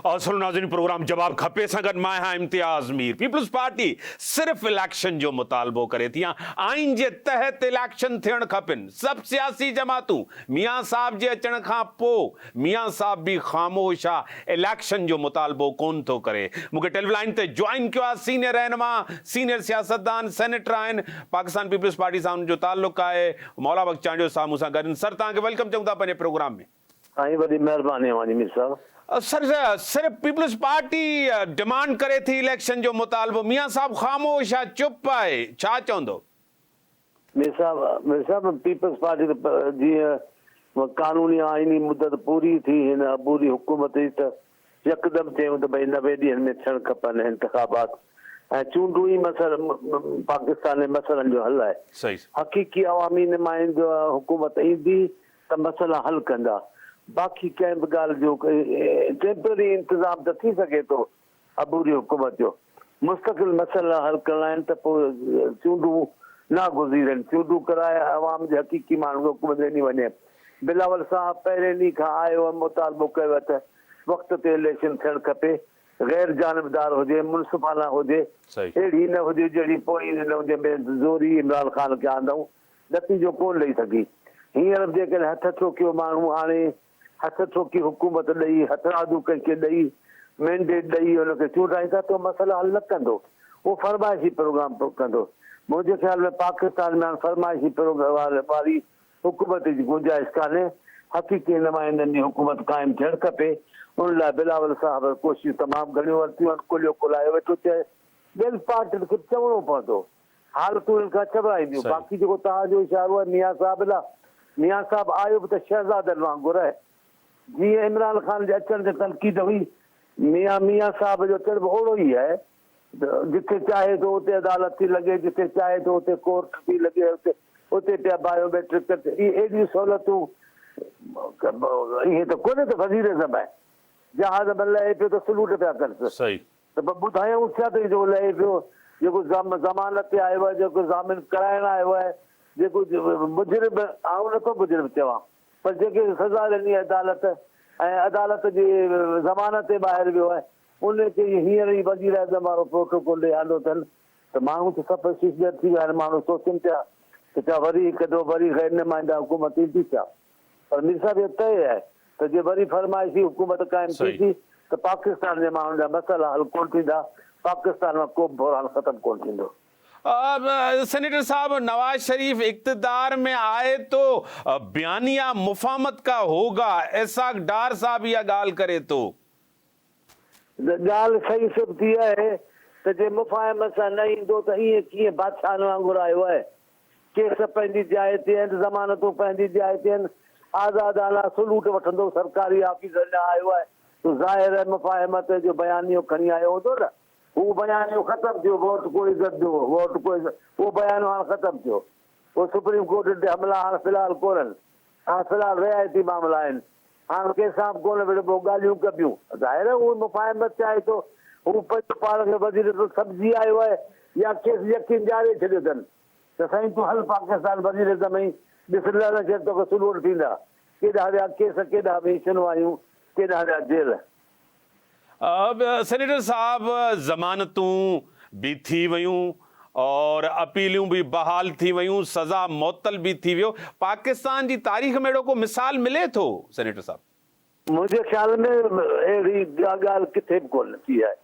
और सुनो नाज़रीन, प्रोग्राम जवाब खपे संगत मां हां इम्तियाज मीर। पीपल्स पार्टी सिर्फ इलेक्शन जो मुतालबो करे थी, आइन जे तहत इलेक्शन थियण खपन। सब सियासी जमातूं मियां साहब जे अचण खां पोइ मियां साहब भी ख़ामोश आ, इलेक्शन जो मुतालबो कोन थो करे। मूंखे टेलीलाइन ते ज्वाइन किया सीनियर रहनुमा, सीनियर सियासतदान, सेनेटर आहिनि, पाकिस्तान पीपल्स पार्टी सां उनजो ताल्लुक़ आहे, मौला बख्चांडियो साहब मूंसां गॾु। सर तव्हांखे वेलकम चऊं था पंहिंजे प्रोग्राम में। साईं वॾी महिरबानी वानी मीर साहब। सर सिर्फ पीपल्स पार्टी डिमांड करे थी इलेक्शन जो मुतालबो, मियां साहब ख़ामोश आहे, चुप आहे, छा चवंदो? मीर साहब पीपल्स पार्टी जीअं कानूनी आइनी मुदत पूरी थी हिन अबूरी हुकूमत जी, त यकदम चयूं त भई 90 ॾींहंनि में थियण खपनि इंतिखाबात ऐं चूंडूं ई पाकिस्तान जे मसइलनि जो हल आहे। सही। हक़ीक़ी अवामी नुमाइंदो हुकूमत ईंदी त मसइला हल कंदा। बाक़ी कंहिं बि ॻाल्हि जो टेम्पररी इंतज़ाम त थी सघे थो अबूरी हुकूमत जो, मुस्तक़िल मसइला हल करणा आहिनि त पोइ चूंडूं नागुज़ीर, चूंडूं कराए अवाम जे हक़ीक़ी माण्हुनि खे हुकूमत ॾिनी वञे। बिलावल साहब पहिरें ॾींहं खां आयो मुतालबो कयो त वक़्त ते इलेक्शन थियणु खपे, गैर जानबदार हुजे, मुनसिफ़ाना हुजे, अहिड़ी न हुजे जहिड़ी पोइ न हुजे ज़ोरी इमरान ख़ान खे आंदऊं, नतीजो कोन ॾेई सघी। हींअर जेकॾहिं हथ ठोकियो माण्हू हाणे हथ ठोकी हुकूमत ॾेई, हथरादू कंहिंखे ॾेई, मैंडेट ॾेई हुनखे चूंडाईंदा त मसइला हल न कंदो, उहो फरमाइशी प्रोग्राम कंदो। मुंहिंजे ख़्याल में पाकिस्तान में फरमाइशी प्रोग्राम वारी हुकूमत जी गुंजाइश कान्हे। हक़ीक़ी नुमाइंदनि जी हुकूमत क़ाइमु थियणु खपे। उन लाइ बिलावल साहब कोशिशूं तमामु घणियूं वरितियूं आहिनि। कुलियो कुलायो वेठो चए, ॿियनि पार्टियुनि खे चवणो पवंदो, हालतूं हिन खां चवराईंदियूं। बाक़ी जेको तव्हांजो इशारो आहे मियां साहब लाइ, मियां साहब आयो बि त शहज़ादनि वांगुरु आहे। जीअं इमरान ख़ान जे अचण ते तनक़ीद हुई, मियां साहब जो अचण बि ओड़ो ई आहे। जिथे चाहे थो उते अदालत थी लॻे, जिथे चाहे थो उते कोर्ट थी लॻे, उते पिया बायोमेट्रिक एॾियूं सहूलियतूं इहे त कोन्हे त वज़ीर आज़म आहे, जहाज़ में लहे पियो त सलूट पिया कनि त ॿुधायूं छा त जो लहे पियो, जेको ज़मानत ते आयो आहे, जेको ज़ामिन कराइण आयो आहे, जेको मुजरिम आउं नथो मुजरिम चवां, पर जेके सज़ा ॾिनी अदालत ऐं अदालत जी ज़मानत ते ॿाहिरि वियो आहे, उनखे हींअर ई वज़ीर आज़म वारो प्रोटोकॉल ॾे आंदो अथनि त माण्हू त सभु शीशगर थी विया आहिनि। माण्हू सोचनि पिया त छा वरी हिकु दफ़ो वरी गैर नुमाइंदा हुकूमत ईंदी छा? पर मीर साहब इहो तय आहे त जे वरी फरमाइशी हुकूमत क़ाइमु थींदी त पाकिस्तान जे माण्हुनि जा मसइला हल कोन थींदा, पाकिस्तान में को बि बहरान ख़तमु कोन थींदो। सेनेटर साहब, नवाज शरीफ इक़्तिदार में आए तो बयानिया मुफाहमत का होगा, ऐसा डार साहब इहा ॻाल्हि करे थो। ॻाल्हि सही सिर्फ़ थी आहे त जे मुफ़ाहमत सां न ईंदो त ईअं कीअं बादशाहनि वांगुरु आयो आहे। केस पंहिंजी जाइ ते आहिनि, ज़मानतूं पंहिंजी जाइ ते आहिनि, आज़ादाना सलूट वठंदो सरकारी ऑफिसर ॾांहुं आयो आहे, त ज़ाहिर आहे मुफ़ाहमत जो बयानियो खणी आयो हूंदो न। हू बयानियो ख़तमु थियो, वोट कोई गॾियो, वोट कोई, उहो बयानो हाणे ख़तमु थियो। उहो सुप्रीम कोर्ट ते हमला हाणे फ़िलहालु कोन्हनि, हाणे फ़िलहालु रिआयती मामला आहिनि। हाणे कंहिंसां बि कोन विढ़िबो, ॻाल्हियूं कबियूं। ज़ाहिर आहे उहो मुफ़ाहमत चाहे थो, हू पंहिंजो पाण खे वज़ीर सम्झी आयो आहे या केस यकीन ॾियारे छॾियो अथनि त साईं तूं हल पाकिस्तान वज़ीर आज़म ई ॾिस लहण खे तोखे सलूट थींदा। केॾा विया केस, केॾा वई सुनवायूं, केॾा विया जेल। सेनेटर साहब, ज़मानतूं भी थी वयूं और अपीलियूं भी बहाल थी वयूं, सज़ा मुअत्तल भी थी वियो। पाकिस्तान जी तारीख़ में अहिड़ो को मिसाल मिले थो सेनेटर साहब? मुंहिंजे ख़्याल में अहिड़ी ॻाल्हि किथे बि कोन थी आहे।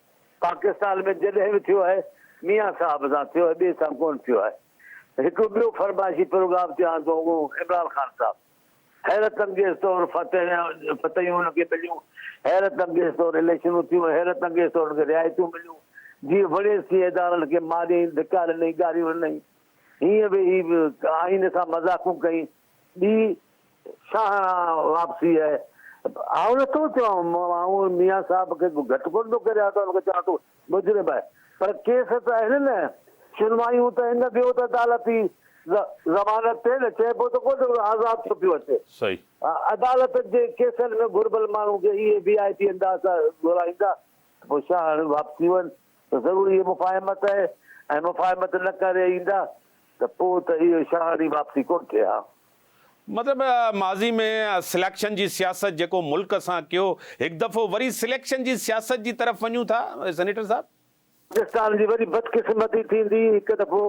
पाकिस्तान में जॾहिं बि थियो आहे मियां साहब सां थियो आहे, ॿिए सां कोन थियो आहे। हिकु ॿियो फरमाइशी प्रोग्राम चवां थो, उहो इमरान ख़ान साहब, हैरत अंगेज़ तौरु फतहियूं हुनखे मिलियूं, हैरत अंगेज़ तौरु इलेक्शनूं थियूं, हैरत अंगेज़ तौरु हुनखे रिआयतूं मिलियूं। जीअं वड़ेसी इदारनि खे मारियईं, धिका ॾिनई, गारियूं ॾिनई, हीअं बि आइन सां मज़ाक़ूं कई। ॿी शाहाणा वापसी आहे। आउं नथो चवां मियां साहब खे घटि कोन थो करे, हुनखे चवां थो मुजरिम आहे, पर केस त आहिनि न, सुनवायूं त हिन वियो त अदालती ज़मानत ते न चइबो त कोन आज़ादु थियो पियो अचे। सही। अदालत जे केसनि में घुरबल माण्हू खे इहे VIP अंदाज़ सां घुराईंदा, पोइ छा हाणे वापसी वञ त ज़रूरी मुफ़ाहमत आहे, ऐं मुफ़ाहमत न करे ईंदा त पोइ त इहो शाहरी वापसी कोन थिए हा। मतलब माज़ी में सिलेक्शन जी सियासत जेको मुल्क सां कयो, एक दफ़ो वरी सिलेक्शन जी सियासत जी तरफ़ वञूं था सेनेटर साहब? पाकिस्तान जी वरी बदकिस्मती थींदी, हिकु दफ़ो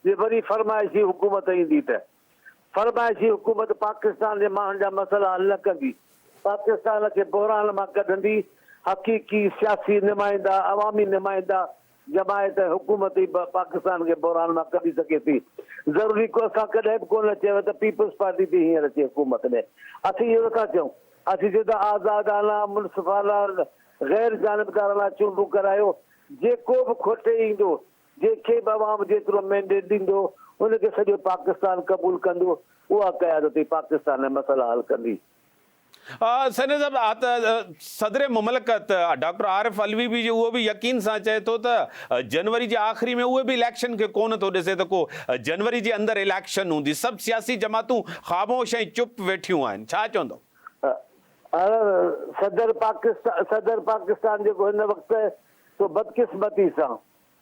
जे वरी फरमाइशी हुकूमत ईंदी त फरमाइशी हुकूमत पाकिस्तान जे माण्हुनि जा मसइला हल न कंदी, पाकिस्तान खे बहरान मां कढंदी। हक़ीक़ी सियासी नुमाइंदा, अवामी नुमाइंदा जमायत हुकूमत ई पाकिस्तान खे बहरान मां कढी सघे थी। ज़रूरी को असां कॾहिं बि कोन चयो त पीपल्स पार्टी थी हींअर अचे हुकूमत में। असीं इहो नथा चऊं, असीं चऊं त आज़ादाना मुनसिफ़ाना गैर जानबदाराना चूंडूं करायो। जेको बि खोटे ईंदो, जंहिंखे बि अवाम जेतिरो मैंडेट ॾींदो, उनखे सॼो पाकिस्तान क़बूल कंदो। उहा क़यादत पाकिस्तान जा मसइला हल कंदी। सेनेटर साहब, सदर मुमलकत डॉक्टर आरिफ अलवी भी उहो भी यकीन सां चए थो त जनवरी जे आख़िरी में उहे भी इलेक्शन खे कोन थो ॾिसे त को जनवरी जे अंदरि इलेक्शन हूंदी। सभु सियासी जमातूं ख़ामोश ऐं चुप वेठियूं आहिनि, छा चवंदो? सदर पाकिस्तान जेको हिन वक़्तु तो बदकिस्मती सां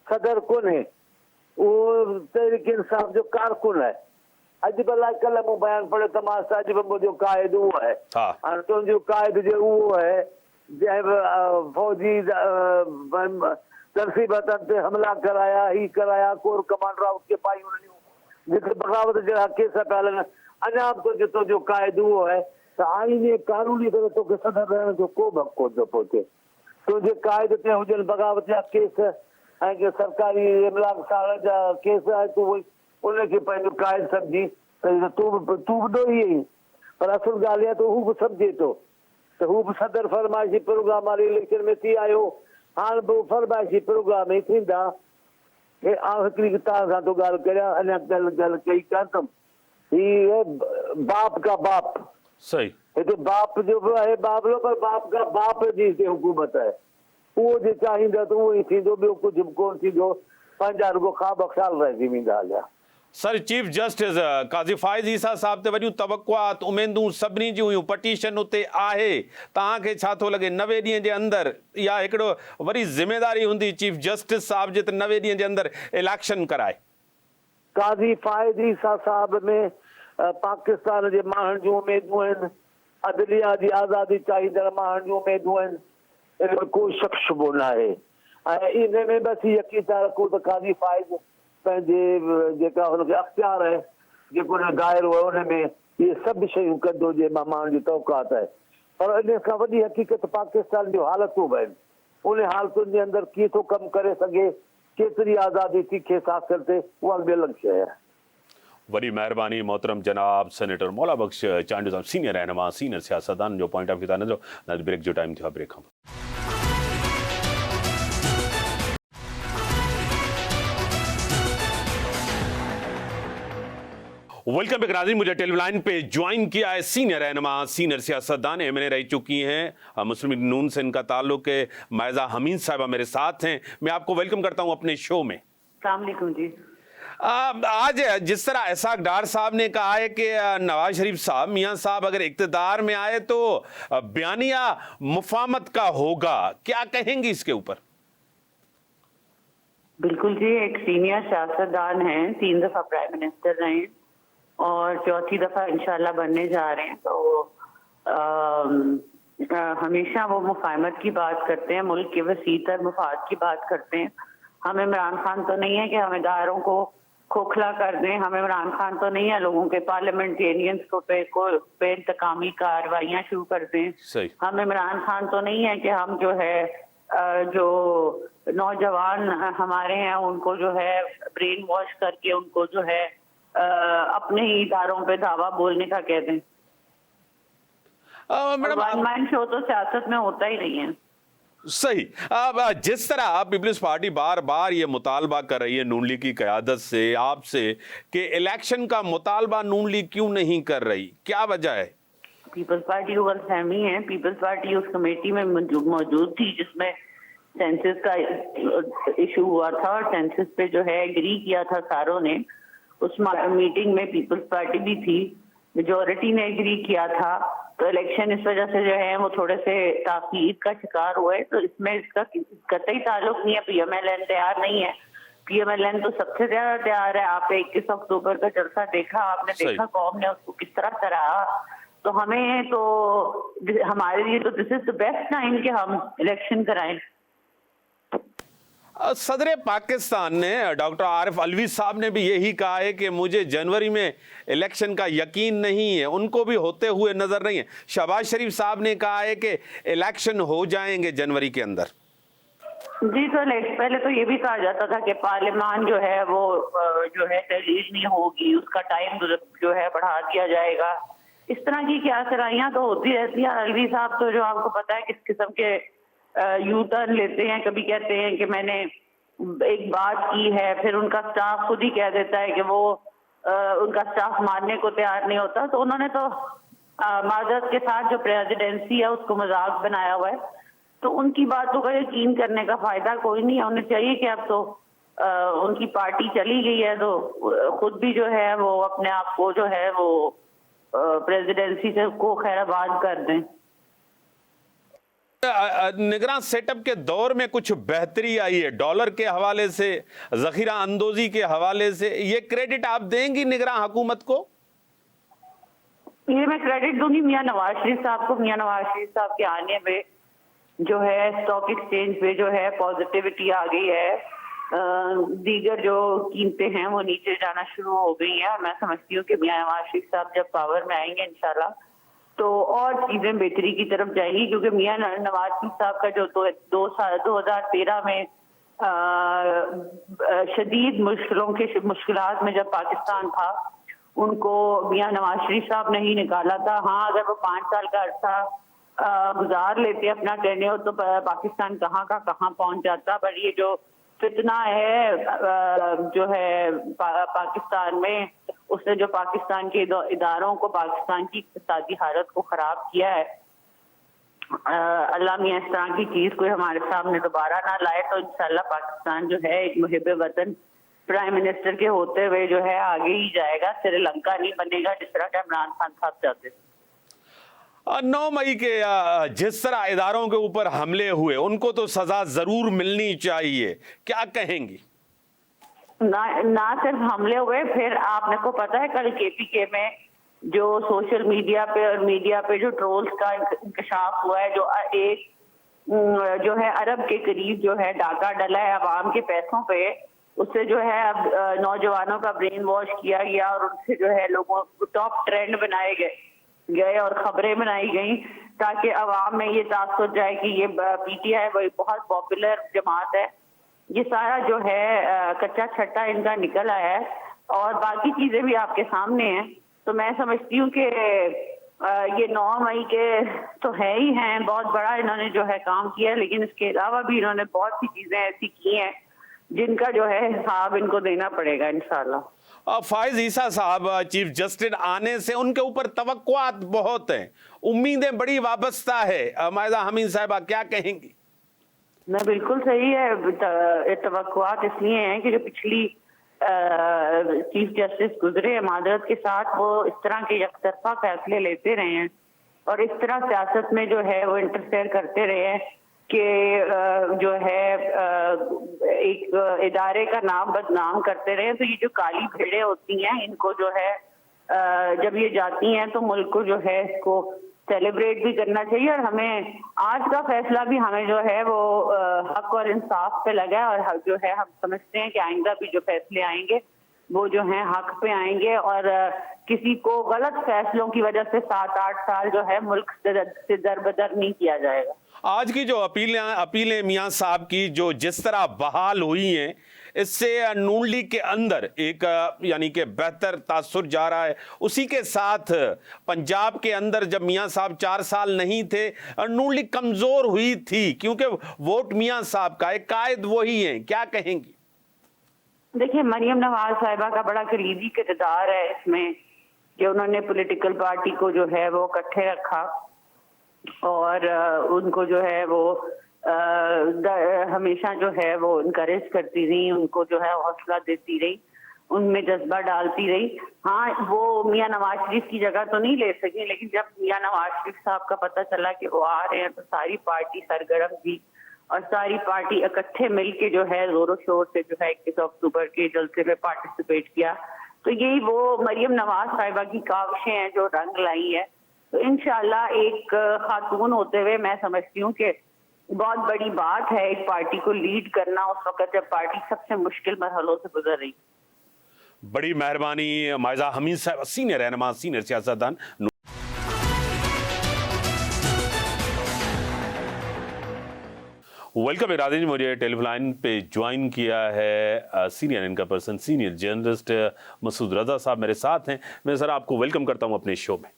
सदर कोन्हे, उहो तहरीक इंसाफ़ जो कारकुन आहे। अॼु भला कल्ह मूं बयानु पढ़ियो त मां अॼु बि मुंहिंजो क़ाइद उहो आहे। हाणे तुंहिंजो क़ाइद जो उहो आहे जंहिं फौजी तनसीबतनि ते हमला कराया, ही कराया, कोर कमांडर हाउस खे पाई हुयूं, जेके बग़ावत जहिड़ा केस पिया हलनि। अञा बि तुंहिंजो क़ाइद उहो आहे त आईने कानूनी तरह तोखे सदर रहण जो को बि हक़ कोन थो पहुचे। तुंहिंजे क़ाइद ते हुजनि बग़ावत जा केस ऐं सरकारी इमलाक साड़ जा केस आहे, तूं उनखे पंहिंजो क़ाइद सम्झी तूं बि ॾोही आहीं। पर असुल ॻाल्हि इहा त हू बि सम्झे थो त हू बि सदर फरमाइशी प्रोग्राम वारे इलेक्शन में थी आयो, हाणे बि फरमाइशी प्रोग्राम ई थींदा। हे हिकिड़ी तव्हां सां थो ॻाल्हि करियां, अञा ॻाल्हि कई कान अथमि। हीअ बाप का बाप, सही हिते बाप जो बि आहे बाबलो, पर बाप का बाप जी हिते हुकूमत आहे। उहो जे चाहींदा त उहो ई थींदो, ॿियो कुझु बि कोन थींदो। पंहिंजा रुगो ख़्वाब ख़्याल रहिजी वेंदा हलिया। Sir, chief justice Qazi Faiz ईसा साहब ते वॾियूं तवक़ुआत उमेदूं सभिनी जी हुयूं, पटिशन उते आहे। तव्हांखे छा थो लॻे 90 ॾींहं जे अंदरि इहा हिकिड़ो वरी ज़िम्मेदारी हूंदी चीफ जस्टिस साहब जे त 90 ॾींहं जे अंदरि इलेक्शन कराए? काज़ी फ़ाइज़ ईसा साहब में पाकिस्तान जे माण्हुनि जूं उमेदूं आहिनि, अदलिया जी आज़ादी चाहींदड़ माण्हुनि जूं उमेदूं आहिनि, इन में को शक शुबो न आहे। ऐं इन में बसि यकीन था रखूं त काज़ी फ़ाइज़ पंहिंजे जेका हुनखे अख़्तियार आहे, जेको हुन दाइरो आहे, उन में इहे सभु शयूं कंदो जे मां माण्हुनि जी तवक़ात आहे। पर इन खां वॾी हक़ीक़त पाकिस्तान जूं हालतूं बि आहिनि। उन हालतुनि जे अंदरि कीअं थो कमु करे सघे, केतिरी आज़ादी थी खेसि हासिल थिए, उहा ॿी अलॻि शइ आहे। वॾी महिरबानी मोहतरम जनाब सेनेटर मौला बख्श चांडू साहब, सीनियर रहनुमा, सीनियर सियासतदान जो पॉइंट ऑफ व्यू था नज़र। ब्रेक जो टाइम थियो, ब्रेक खां वेलकम बैक नाज़रीन। मुझे टेलीलाइन पे ज्वाइन किया है सीनियर रहनुमा, सीनियर सियासतदान एमएनए रह चुकी हैं, मुस्लिम लीग नून से इनका ताल्लुक है। मायजा हमीद साहिबा मेरे साथ हैं, मैं आपको वेलकम करता हूं अपने शो में। अस्सलाम वालेकुम जी। आज जिस तरह इसाक डार साहब ने कहा है कि नवाज शरीफ साहब, मियां साहब अगर इक़्तिदार में आए तो बयानिया मुफाहमत का होगा, क्या कहेंगी इसके ऊपर? बिल्कुल जी, एक सीनियर सियासतदान हैं, 3 दफा प्राइम मिनिस्टर रहे हैं और 4थी दफा इंशाल्लाह बनने जा रहे हैं। तो हमेशा वो मुफाहमत की बात करते हैं, मुल्क के वसीतर मुफाद की बात करते हैं। हम इमरान खान तो नहीं है कि हम इदारों को खोखला कर दें, हम इमरान खान तो नहीं है लोगों के पार्लियामेंटेरियंस पे इंतकामी कार्रवाइयाँ शुरू कर दें। हम इमरान खान तो नहीं है कि हम जो है जो नौजवान हमारे हैं उनको जो है ब्रेन वॉश करके उनको जो है अपने ही इदारों पे दावा बोलने का कह दें। वन मैन शो तो सियासत में होता ही नहीं है। सही। अब जिस तरह पीपल्स पार्टी बार बार ये मुतालबा कर रही है नून लीग की क़यादत से, आपसे, कि इलेक्शन का मुतालबा नून लीग क्यों नहीं कर रही, क्या वजह है? पीपल्स पार्टी गलतफहमी है। पीपल्स पार्टी उस कमेटी में मौजूद थी जिसमें सेंसस का इशू हुआ था और सेंसस पे जो है एग्री किया था सारों ने। उस मीटिंग में पीपल्स पार्टी भी थी, मेजोरिटी ने एग्री किया था। तो इलेक्शन इस वजह से जो है वो थोड़े से ताकीद का शिकार हुए। तो इसमें इसका कतई ताल्लुक नहीं है, PMLN तैयार नहीं है PMLN तो सबसे ज्यादा तैयार है। आपने 21 अक्टूबर का जलसा देखा, आपने सही। देखा कौम ने उसको किस तरह सराहा। तो हमें तो हमारे लिए तो this is the best time कि हम इलेक्शन कराएं। सदर पाकिस्तान ने डॉक्टर आरिफ अलवी साहब ने भी यही कहा है कि मुझे जनवरी में इलेक्शन का यकीन नहीं है, उनको भी होते हुए नजर नहीं है। शहबाज शरीफ साहब ने कहा है कि इलेक्शन हो जाएंगे जनवरी के अंदर। जी, तो पहले तो ये भी कहा जाता था कि पार्लियामान जो है वो जो है तहलील नहीं होगी, उसका टाइम जो है बढ़ा दिया जाएगा। इस तरह की क्या सराहियां तो होती रहती है। अलवी साहब तो जो आपको पता है किस किस्म के यू टर्न लेते हैं। कभी कहते हैं कि मैंने एक बात की है, फिर उनका स्टाफ खुद ही कह देता है कि वो उनका स्टाफ मानने को तैयार नहीं होता। तो उन्होंने तो माजरत के साथ जो प्रेसिडेंसी है उसको मजाक बनाया हुआ है। तो उनकी बातों का यकीन करने का फायदा कोई नहीं है। उन्हें चाहिए कि अब तो उनकी पार्टी चली गई है तो खुद भी जो है वो अपने आप को जो है वो प्रेसिडेंसी से को खैराबाद कर दें। निगरान सेटअप के दौर में कुछ बेहतरी आई है, डॉलर के हवाले से, जखीरा अंदोजी के हवाले से, ये क्रेडिट आप देंगी निगरान हुकूमत को? ये मैं क्रेडिट दूंगी मियां नवाज शरीफ साहब को। मियां नवाज शरीफ साहब के आने में जो है स्टॉक एक्सचेंज पे जो है पॉजिटिविटी आ गई है। दीगर जो कीमतें हैं वो नीचे जाना शुरू हो गई हैं। मैं समझती हूँ कि मियां नवाज शरीफ साहब जब पावर में आएंगे इंशाल्लाह तो और चीजें बेहतरी की तरफ जाएंगी, क्योंकि मियां नवाज शरीफ साहब का जो 2013 में शदीद मुश्किलात में जब पाकिस्तान था, उनको मियां नवाज शरीफ साहब ने ही निकाला था। हाँ, अगर वो 5 साल का अर्सा गुजार लेते अपना टेन्योर तो पाकिस्तान कहाँ का कहाँ पहुंच जाता। पर ये जो फितना है जो है पाकिस्तान में, उसने जो पाकिस्तान के इदारों को, पाकिस्तान की इक़्तिसादी हालत को खराब किया है। अल्लाह मियां इस तरह की चीज कोई हमारे सामने दोबारा ना लाए तो इंशाल्लाह पाकिस्तान जो है एक मुहिब वतन प्राइम मिनिस्टर के होते हुए जो है आगे ही जाएगा। श्रीलंका नहीं बनेगा जिस तरह का इमरान खान साहब चाहते। 9 मई के जिस तरह इदारों के ऊपर हमले हुए उनको तो सजा जरूर मिलनी चाहिए, क्या कहेंगी? ना सिर्फ हमले हुए, फिर आपने को पता है कल KPK में जो सोशल मीडिया पे और मीडिया पे जो ट्रोल्स का इंकशाफ हुआ है, जो एक जो है अरब के करीब जो है डाका डला है अवाम के पैसों पे, उससे जो है अब नौजवानों का ब्रेन वॉश किया गया और उनसे जो है लोगों को टॉप ट्रेंड बनाए गए और खबरें बनाई गई ताकि अवाम में ये तासुर जाए कि ये PTI वो बहुत पॉपुलर जमात है। ये सारा जो है कच्चा छट्टा इनका निकल आया है और बाकी चीजें भी आपके सामने हैं। तो मैं समझती हूँ कि ये 9 मई के तो है ही हैं, बहुत बड़ा इन्होंने जो है काम किया है, लेकिन इसके अलावा भी इन्होंने बहुत सी चीजें ऐसी की हैं जिनका जो है हिसाब इनको देना पड़ेगा इंशाल्लाह। फाइज ईसा साहब चीफ जस्टिस आने से उनके ऊपर तवक्कुआत बहुत हैं, उम्मीदें बड़ी वाबस्ता है। मायदा हमीद साहिबा क्या कहेंगी? मैं बिल्कुल सही है। तवक्कुआत इसलिए हैं कि जो पिछली चीफ जस्टिस गुजरे मादरत के साथ वो इस तरह के यकतरफा फैसले लेते रहे हैं और इस तरह सियासत में जो है वो इंटरफेयर करते रहे हैं कि जो है एक इदारे का नाम बदनाम करते रहे। तो ये जो काली भेड़ें होती हैं इनको जो है जब ये जाती हैं तो मुल्क को जो है इसको सेलिब्रेट भी करना चाहिए और हमें आज का फैसला भी हमें जो है वो हक और इंसाफ पे लगा है और जो है हम समझते हैं कि आइंदा भी जो फैसले आएंगे वो जो है हक पे आएंगे और किसी को गलत फैसलों की वजह से 7-8 साल जो है मुल्क से दरबदर नहीं किया जाएगा। आज की जो अपीलें मियां साहब की जो जिस तरह बहाल हुई हैं, इससे नून लीग के अंदर एक यानी कि बेहतर तासुर जा रहा है। उसी के साथ पंजाब के अंदर जब मियां साहब 4 साल नहीं थे, नून लीग कमजोर हुई थी क्योंकि वोट मियां साहब का, एक कायद वही हैं, क्या कहेंगी? देखिए, मरियम नवाज साहिबा का बड़ा कलीदी किरदार है इसमें कि उन्होंने पॉलिटिकल पार्टी को जो है वो इकट्ठे रखा और उनको जो है वो हमेशा जो है वो इनकरेज करती रही, उनको जो है हौसला देती रही, उनमें जज्बा डालती रही। हाँ, वो मियां नवाज शरीफ की जगह तो नहीं ले सकी, लेकिन जब मियां नवाज शरीफ साहब का पता चला कि वो आ रहे हैं तो सारी पार्टी सरगर्म थी اور ساری پارٹی اکٹھے مل کے جو ہے زور و شور سے جو ہے 21 اکتوبر کے جلسے میں پارٹیسپیٹ کیا. تو یہی وہ مریم نواز صاحبہ کی کاوشیں ہیں جو رنگ لائی ہے. تو انشاءاللہ ایک خاتون ہوتے ہوئے میں سمجھتی ہوں کہ بہت بڑی بات ہے ایک پارٹی کو لیڈ کرنا اس وقت جب پارٹی سب سے مشکل مرحلوں سے گزر رہی. بڑی مہربانی مائزہ حمید صاحب، سینئر رہنما، سینئر سیاستدان. ویلکم ارادی جی. مجھے ٹیلی لائن پہ جوائن کیا ہے سینئر ان کا پرسن، سینئر جرنلسٹ مسعود رضا صاحب میرے ساتھ ہیں. میں سر آپ کو ویلکم کرتا ہوں اپنے شو میں.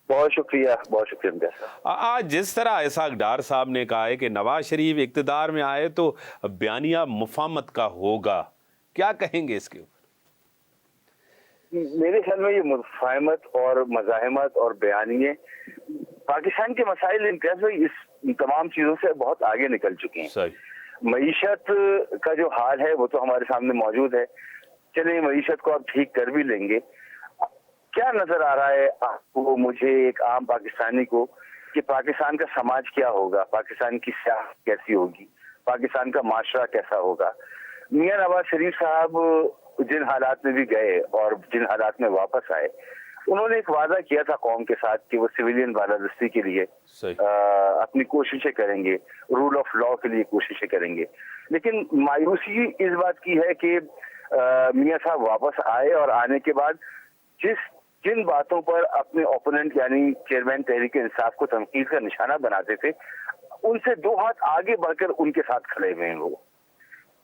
بہت شکریہ، بہت شکریہ. آج جس طرح اسحاق ڈار صاحب نے کہا ہے کہ نواز شریف اقتدار میں آئے تو بیانیہ مفاہمت کا ہوگا، کیا کہیں گے اس کے اوپر؟ میرے خیال میں یہ مفاہمت اور مزاحمت اور بیانیے پاکستان کے مسائل امتیاز میں اس تمام چیزوں سے بہت آگے نکل چکے ہیں. صحیح. معیشت کا جو حال ہے وہ تو ہمارے سامنے موجود ہے. چلیں معیشت کو اب ٹھیک کر بھی لیں گے. کیا نظر آ رہا ہے آپ کو، مجھے، ایک عام پاکستانی کو، کہ پاکستان کا سماج کیا ہوگا، پاکستان کی سیاست کیسی ہوگی، پاکستان کا معاشرہ کیسا ہوگا. میاں نواز شریف صاحب جن حالات میں بھی گئے اور جن حالات میں واپس آئے، انہوں نے ایک وعدہ کیا تھا قوم کے ساتھ کہ وہ سویلین بالادستی کے لیے اپنی کوششیں کریں گے، رول آف لا کے لیے کوششیں کریں گے. لیکن مایوسی اس بات کی ہے کہ میاں صاحب واپس آئے اور آنے کے بعد جن باتوں پر اپنے اوپوننٹ یعنی چیئرمین تحریک انصاف کو تنقید کا نشانہ بناتے تھے، ان سے 2 ہاتھ آگے بڑھ کر ان کے ساتھ کھڑے ہوئے ہیں وہ.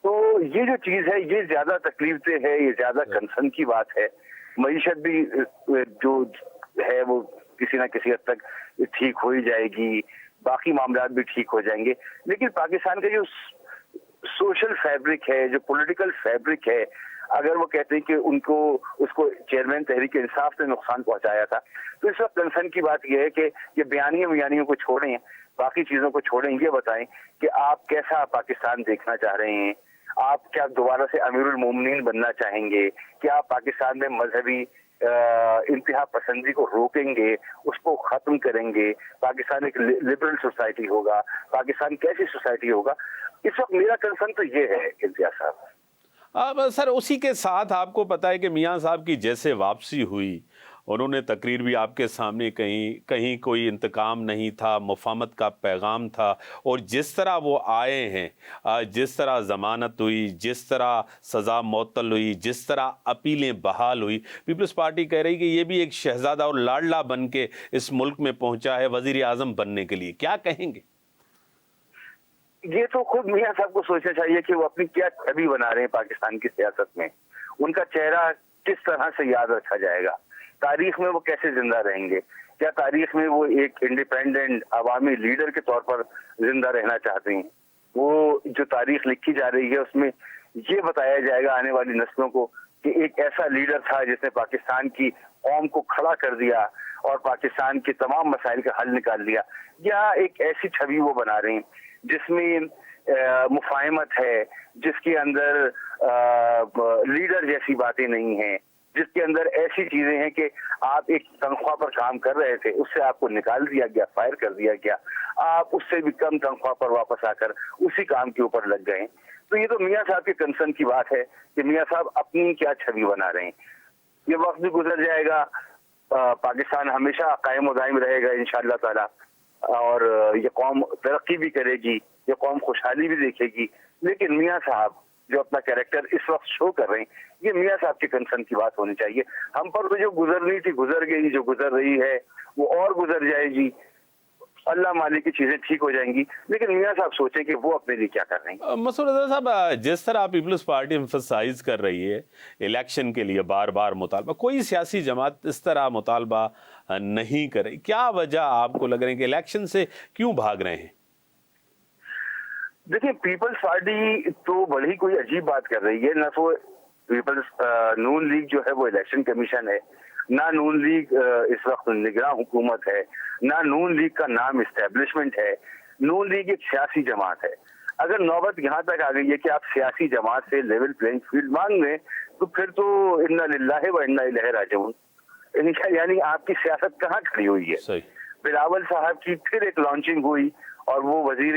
تو یہ جو چیز ہے یہ زیادہ تکلیف دہ ہے، یہ زیادہ کنسرن کی بات ہے. معیشت بھی جو ہے وہ کسی نہ کسی حد تک ٹھیک ہو ہی جائے گی، باقی معاملات بھی ٹھیک ہو جائیں گے. لیکن پاکستان کا جو سوشل فیبرک ہے، جو پولیٹیکل فیبرک ہے، اگر وہ کہتے ہیں کہ اس کو چیئرمین تحریک انصاف نے نقصان پہنچایا تھا، تو اس وقت کنسرن کی بات یہ ہے کہ یہ بیانیوں کو چھوڑیں، باقی چیزوں کو چھوڑیں. یہ بتائیں کہ آپ کیسا پاکستان دیکھنا چاہ رہے ہیں. آپ کیا دوبارہ سے امیر المومنین بننا چاہیں گے؟ کیا آپ پاکستان میں مذہبی انتہا پسندی کو روکیں گے، اس کو ختم کریں گے؟ پاکستان ایک لبرل سوسائٹی ہوگا، پاکستان کیسی سوسائٹی ہوگا؟ اس وقت میرا کنسرن تو یہ ہے امتیاز صاحب. اب سر اسی کے ساتھ آپ کو پتا ہے کہ میاں صاحب کی جیسے واپسی ہوئی، انہوں نے تقریر بھی آپ کے سامنے کہیں کوئی انتقام نہیں تھا، مفاہمت کا پیغام تھا. اور جس طرح وہ آئے ہیں، جس طرح ضمانت ہوئی، جس طرح سزا معطل ہوئی، جس طرح اپیلیں بحال ہوئی، پیپلز پارٹی کہہ رہی کہ یہ بھی ایک شہزادہ اور لاڈلا بن کے اس ملک میں پہنچا ہے وزیر اعظم بننے کے لیے. کیا کہیں گے؟ یہ تو خود میاں صاحب کو سوچنا چاہیے کہ وہ اپنی کیا چھبی بنا رہے ہیں پاکستان کی سیاست میں. ان کا چہرہ کس طرح سے یاد رکھا جائے گا؟ تاریخ میں وہ کیسے زندہ رہیں گے؟ کیا تاریخ میں وہ ایک انڈیپینڈنٹ عوامی لیڈر کے طور پر زندہ رہنا چاہتے ہیں؟ وہ جو تاریخ لکھی جا رہی ہے اس میں یہ بتایا جائے گا آنے والی نسلوں کو کہ ایک ایسا لیڈر تھا جس نے پاکستان کی قوم کو کھڑا کر دیا اور پاکستان کے تمام مسائل کا حل نکال دیا؟ یا ایک ایسی چھوی وہ بنا رہے ہیں جس میں مفاہمت ہے، جس کے اندر لیڈر جیسی باتیں نہیں ہیں، جس کے اندر ایسی چیزیں ہیں کہ آپ ایک تنخواہ پر کام کر رہے تھے، اس سے آپ کو نکال دیا گیا، فائر کر دیا گیا، آپ اس سے بھی کم تنخواہ پر واپس آ کر اسی کام کے اوپر لگ گئے. تو یہ تو میاں صاحب کے کنسرن کی بات ہے کہ میاں صاحب اپنی کیا چھوی بنا رہے ہیں. یہ وقت بھی گزر جائے گا، پاکستان ہمیشہ قائم و دائم رہے گا انشاءاللہ تعالی، اور یہ قوم ترقی بھی کرے گی، یہ قوم خوشحالی بھی دیکھے گی. لیکن میاں صاحب جو اپنا کیریکٹر اس وقت شو کر رہے ہیں، یہ میاں صاحب کے کنسرن کی بات ہونی چاہیے. ہم پر تو جو گزرنی تھی گزر گئی، جو گزر رہی ہے وہ اور گزر جائے گی. اللہ مالک کی چیزیں ٹھیک ہو جائیں گی، لیکن میاں صاحب سوچیں کہ وہ اپنے لیے کیا کر رہے ہیں. مسعود رضا صاحب، جس طرح پیپلز پارٹی ایمفسائز کر رہی ہے الیکشن کے لیے بار بار مطالبہ، کوئی سیاسی جماعت اس طرح مطالبہ نہیں کر رہی. کیا وجہ آپ کو لگ رہے ہیں کہ الیکشن سے کیوں بھاگ رہے ہیں؟ دیکھیں، پیپلز پارٹی تو بڑی کوئی عجیب بات کر رہی ہے. نہ تو پیپلز نون لیگ جو ہے وہ الیکشن کمیشن ہے، نہ نون لیگ اس وقت نگراں حکومت ہے، نہ نون لیگ کا نام اسٹیبلشمنٹ ہے. نون لیگ ایک سیاسی جماعت ہے. اگر نوبت یہاں تک آ گئی ہے کہ آپ سیاسی جماعت سے لیول پلینگ فیلڈ مانگ لیں تو پھر تو انا للہ و انا الیہ راجعون. یعنی آپ کی سیاست کہاں کھڑی ہوئی ہے؟ بلاول صاحب کی پھر ایک لانچنگ ہوئی اور وہ وزیر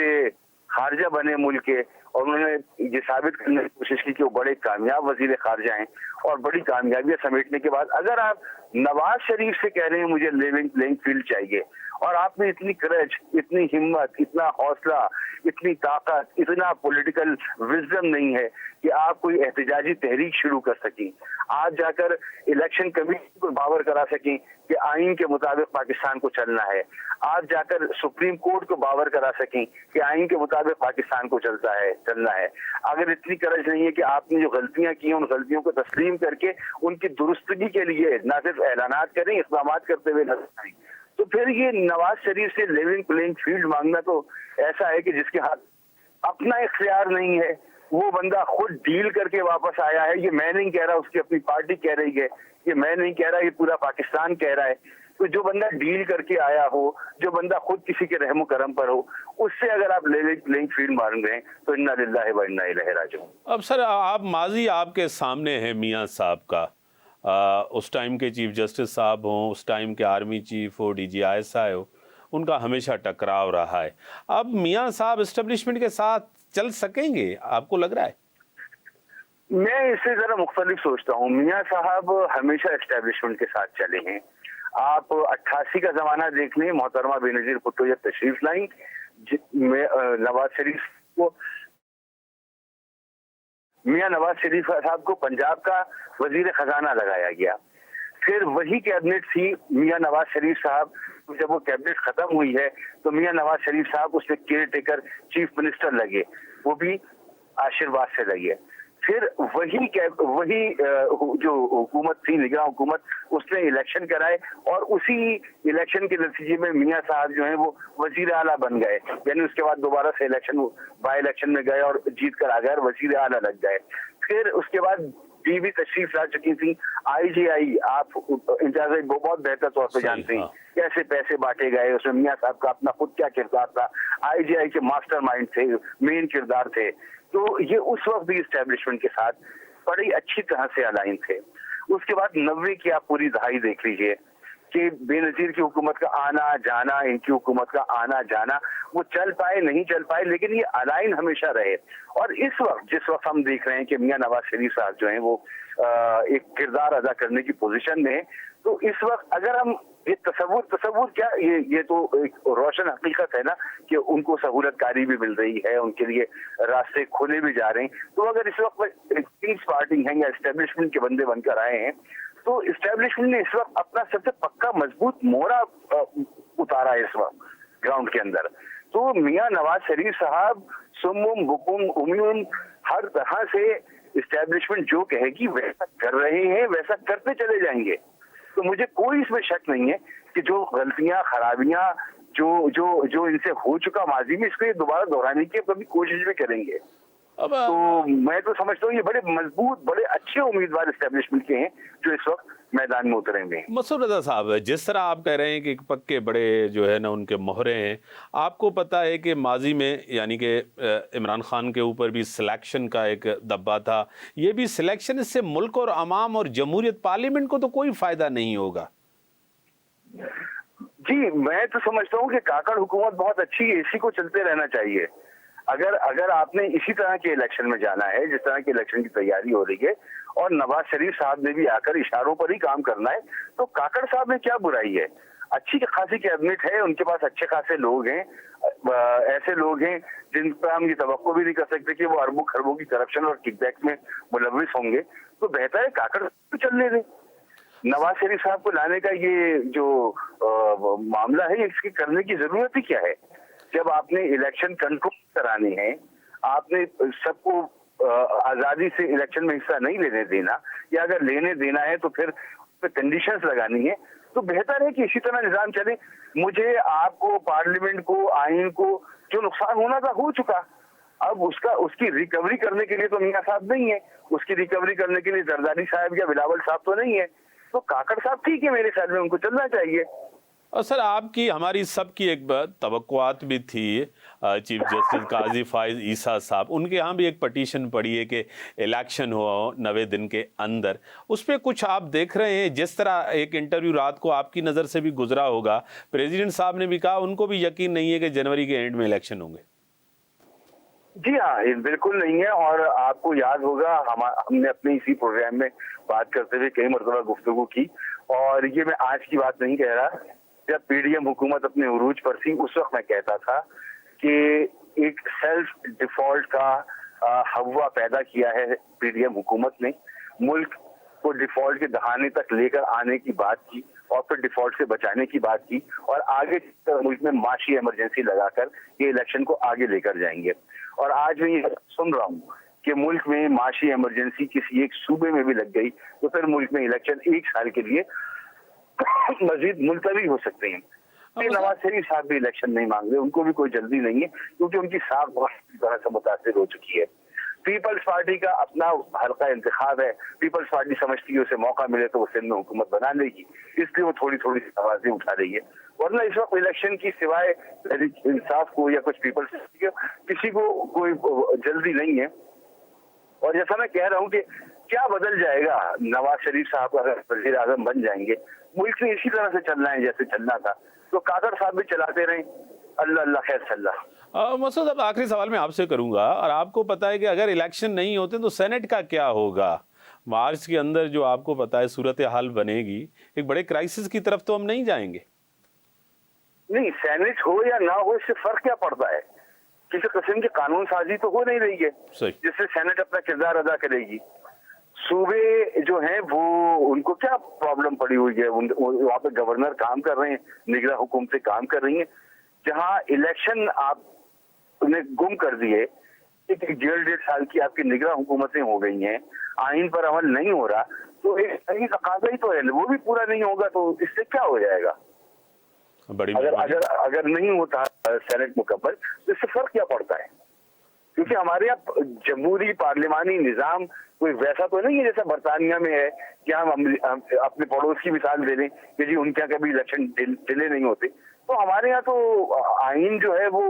खारजा बने मुल्क के, और उन्होंने ये साबित करने की कोशिश की कि वो बड़े कामयाब वजीर खारजा हैं, और बड़ी कामयाबियां समेटने के बाद अगर आप नवाज शरीफ से कह रहे हैं मुझे लेवल प्लेइंग फील्ड चाहिए, और आप में इतनी करज, इतनी हिम्मत, इतना हौसला, इतनी ताकत, इतना पॉलिटिकल विजडम नहीं है कि आप कोई एहतजाजी तहरीक शुरू कर सकें, आज जाकर इलेक्शन कमीशन को बावर करा सकें कि आइन के मुताबिक पाकिस्तान को चलना है, आज जाकर सुप्रीम कोर्ट को बावर करा सकें कि आइन के मुताबिक पाकिस्तान को चलना है, अगर इतनी करज नहीं है कि आपने जो गलतियां की हैं उन गलतियों को तस्लीम करके उनकी दुरुस्तगी के लिए ना सिर्फ ऐलानात करें, इक़दाम करते हुए नजर आएं, तो फिर ये नवाज शरीफ से लेवल प्लेइंग फील्ड मांगना तो ऐसा है कि जिसके हाथ अपना इख्तियार नहीं है, वो बंदा खुद डील करके वापस आया है। ये मैं नहीं कह रहा, उसकी अपनी पार्टी कह रही है, ये मैं नहीं कह रहा, ये पूरा पाकिस्तान कह रहा है। तो जो बंदा डील करके आया हो, जो बंदा खुद किसी के रहमो करम पर हो, उससे अगर आप लेवल प्लेइंग फील्ड मांग रहे हैं तो इन्ना लिल्लाहि व इन्ना इलैहि राजिऊन। अब सर, आप माजी आपके सामने है मियां साहब का, उस टाइम के चीफ जस्टिस साहब हों, उस टाइम के आर्मी चीफ हो, DGI हो, उनका हमेशा टकराव रहा है। अब मियां साहब एस्टेब्लिशमेंट के साथ चल सकेंगे, आपको लग रहा है? मैं इससे जरा मुख्तलिफ सोचता हूँ। मियां साहब हमेशा एस्टेब्लिशमेंट के साथ चले हैं। आप 88 का जमाना देख लें, मोहतरमा बेनजीर भुट्टो जब तशरीफ लाई, नवाज शरीफ को, मियां नवाज शरीफ साहब को पंजाब का वजीर खजाना लगाया गया, फिर वही कैबिनेट थी मियां नवाज शरीफ साहब, जब वो कैबिनेट खत्म हुई है तो मियां नवाज शरीफ साहब उसमें केयर टेकर चीफ मिनिस्टर लगे, वो भी आशीर्वाद से लगे। फिर वही जो हुकूमत थी, निगरान हुकूमत, उसने इलेक्शन कराए और उसी इलेक्शन के नतीजे में मियां साहब जो है वो वजीर आला बन गए, यानी उसके बाद दोबारा से बाई इलेक्शन में गए और जीत कर आ गए और वजीर आला लग गए। फिर उसके बाद बीवी तशरीफ ला चुकी थी, IGI, आप इंतजाज बहुत बेहतर तौर पर जानते हैं कैसे पैसे बांटे गए, उसमें मियां साहब का अपना खुद क्या किरदार था, IGI के मास्टरमाइंड थे, मेन किरदार थे। तो ये उस वक्त भी एस्टेब्लिशमेंट के साथ बड़ी अच्छी तरह से अलाइन थे। उसके बाद 90 की आप पूरी दहाई देख लीजिए कि बेनजीर की हुकूमत का आना जाना, इनकी हुकूमत का आना जाना, वो चल पाए नहीं चल पाए, लेकिन ये अलाइन हमेशा रहे। और इस वक्त जिस वक्त हम देख रहे हैं कि मियां नवाज शरीफ साहब जो हैं वो एक किरदार अदा करने की पोजीशन में, तो इस वक्त अगर हम ये तसव्वुर क्या, ये तो एक रोशन हकीकत है ना कि उनको सहूलतकारी भी मिल रही है, उनके लिए रास्ते खोले भी जा रहे हैं। तो अगर इस वक्त पीस पार्टी हैं या एस्टेब्लिशमेंट के बंदे बनकर आए हैं, तो एस्टेब्लिशमेंट ने इस वक्त अपना सबसे पक्का मजबूत मोहरा उतारा है इस वक्त ग्राउंड के अंदर। तो मियां नवाज शरीफ साहब सुम्मुम बुकुम उम्युम, हर तरह से एस्टेब्लिशमेंट जो कहेगी वैसा कर रहे हैं, वैसा करते चले जाएंगे। तो मुझे कोई इसमें शक नहीं है कि जो गलतियां, खराबियां जो इनसे हो चुका माजी में, इसको ये दोबारा दोहराने की कभी कोशिश भी करेंगे। अब तो मैं तो समझता हूँ ये बड़े मजबूत, बड़े अच्छे उम्मीदवार एस्टेब्लिशमेंट के हैं जो इस वक्त मैदान में उतरेंगे। मसूद रजा साहब, जिस तरह आप कह रहे हैं कि पक्के बड़े जो है ना उनके मोहरे हैं, आपको पता है कि माजी में यानी कि इमरान खान के ऊपर भी सिलेक्शन का एक दब्बा था, ये भी सिलेक्शन, इससे मुल्क और अवाम और जमहूरियत, पार्लियामेंट को तो कोई फायदा नहीं होगा। जी, मैं तो समझता हूँ कि काकड़ हुकूमत बहुत अच्छी है, इसी को चलते रहना चाहिए। अगर आपने इसी तरह के इलेक्शन में जाना है, जिस तरह के इलेक्शन की तैयारी हो रही है, और नवाज शरीफ साहब ने भी आकर इशारों पर ही काम करना है, तो काकड़ साहब में क्या बुराई है? अच्छी खासी कैबिनेट है, उनके पास अच्छे खासे लोग हैं, ऐसे लोग हैं जिन पर हम ये तवक्को भी नहीं कर सकते कि वो अरबों खरबों की करप्शन और किकबैक में मुलव्विस होंगे। तो बेहतर है काकड़ चलने दें। नवाज शरीफ साहब को लाने का ये जो मामला है, इसकी करने की जरूरत ही क्या है? जब आपने इलेक्शन कंट्रोल कराने हैं, आपने सबको आजादी से इलेक्शन में हिस्सा नहीं लेने देना, या अगर लेने देना है तो फिर कंडीशंस लगानी है, तो बेहतर है कि इसी तरह निजाम चले। मुझे, आपको, पार्लियामेंट को, आइन को जो नुकसान होना था हो चुका, अब उसकी रिकवरी करने के लिए तो मियां साहब नहीं है, उसकी रिकवरी करने के लिए जरदारी साहब या बिलावल साहब तो नहीं है। तो काकड़ साहब ठीक है, मेरे ख्याल में उनको चलना चाहिए। और सर, आपकी हमारी सबकी एक तवक्कुआत भी थी, चीफ जस्टिस काजी फाइज ईसा साहब, उनके यहाँ भी एक पटिशन पड़ी है कि इलेक्शन हो 90 दिन के अंदर। उस पर कुछ आप देख रहे हैं? जिस तरह एक इंटरव्यू रात को आपकी नज़र से भी गुजरा होगा, प्रेसिडेंट साहब ने भी कहा उनको भी यकीन नहीं है कि जनवरी के एंड में इलेक्शन होंगे। जी हाँ, ये बिल्कुल नहीं है। और आपको याद होगा हमने अपने इसी प्रोग्राम में बात करते हुए कई मरतबा गुफ्तगू की, और ये मैं आज की बात नहीं कह रहा। जब पीडीएम हुकूमत अपने उरूज पर थी उस वक्त मैं कहता था कि एक सेल्फ डिफॉल्ट का हवा पैदा किया है पीडीएम हुकूमत ने। मुल्क को डिफॉल्ट के दहाने तक लेकर आने की बात की और फिर डिफॉल्ट से बचाने की बात की, और आगे मुल्क में माशी इमरजेंसी लगाकर ये इलेक्शन को आगे लेकर जाएंगे। और आज मैं ये सुन रहा हूँ कि मुल्क में माशी इमरजेंसी किसी एक सूबे में भी लग गई तो फिर मुल्क में इलेक्शन 1 साल के लिए मजीद मुलतवी हो सकते हैं। नवाज शरीफ साहब भी इलेक्शन नहीं मांग रहे, उनको भी कोई जल्दी नहीं है क्योंकि उनकी साख बहुत तरह से मुतासिर हो चुकी है। पीपल्स पार्टी का अपना हल्का इंतखाब है, पीपल्स पार्टी समझती है उसे मौका मिले तो वो सिंध में हुकूमत बना लेगी, इसलिए वो थोड़ी थोड़ी आवाजें उठा रही है। वरना इस वक्त इलेक्शन की सिवाय इंसाफ को या कुछ पीपल्स पार्टी किसी को कोई जल्दी नहीं है। और जैसा मैं कह रहा हूँ कि क्या बदल जाएगा, नवाज शरीफ साहब अगर वज़ीर आज़म बन जाएंगे, मुल्क में इसी तरह से चलना है जैसे चलना था, तो कादर साहब भी चलाते रहे, अल्लाह अल्लाह खैर सल्लाह। मसूद, अब आखिरी सवाल मैं आपसे करूंगा, और आपको पता है कि अगर इलेक्शन नहीं होते तो सेनेट का क्या होगा? मार्च के अंदर जो आपको पता है सूरत हाल बनेगी, एक बड़े क्राइसिस की तरफ तो हम नहीं जाएंगे? नहीं, सेनेट हो या ना हो इससे फर्क क्या पड़ता है? किसी किस्म की कानून साजी तो हो नहीं रही है जिससे सेनेट अपना किरदार अदा करेगी। सूबे जो हैं वो उनको क्या प्रॉब्लम पड़ी हुई है, वहाँ पे गवर्नर काम कर रहे हैं, निगरान हुकूमतें काम कर रही हैं। जहाँ इलेक्शन आपने गुम कर दिए, 1.5 साल की आपकी निगरान हुकूमतें हो गई हैं, आइन पर अमल नहीं हो रहा, तो एक तकाजा ही तो है, वो भी पूरा नहीं होगा तो इससे क्या हो जाएगा? अगर नहीं होता सेनेट मुकम्मल तो इससे फर्क क्या पड़ता है? क्योंकि हमारे यहाँ जमहूरी पार्लिमानी निजाम कोई वैसा तो नहीं है जैसा बरतानिया में है कि हम अपने पड़ोस की मिसाल दे लें कि जी उनके यहाँ कभी इलेक्शन डिले नहीं होते। तो हमारे यहाँ तो आइन जो है वो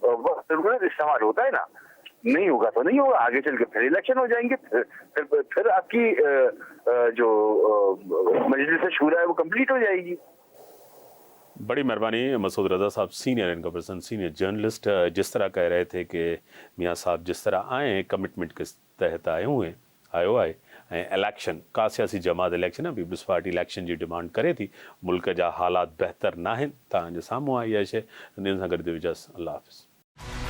जरूरत इस्तेमाल होता है ना, नहीं होगा तो नहीं होगा, आगे चल के फिर इलेक्शन हो जाएंगे, फिर आपकी जो मजलिस शूरा है वो कंप्लीट हो जाएगी। बड़ी मेहरबानी मसूद रज़ा साहब, सीनियर इनका पर्सन, सीनियर जर्नलिस्ट। जिस तरह कह रहे थे कि मियाँ साहब जिस तरह आए कमिटमेंट के तहत आए इलेक्शन का सियासी जमात इलेक्शन है, पीपल्स पार्टी इलेक्शन जी डिमांड करे थी, मुल्क जा हालात बेहतर ना हैं, तव्हांजे साम्हूं आई आहे शइ। अल्लाह हाफ़िज़।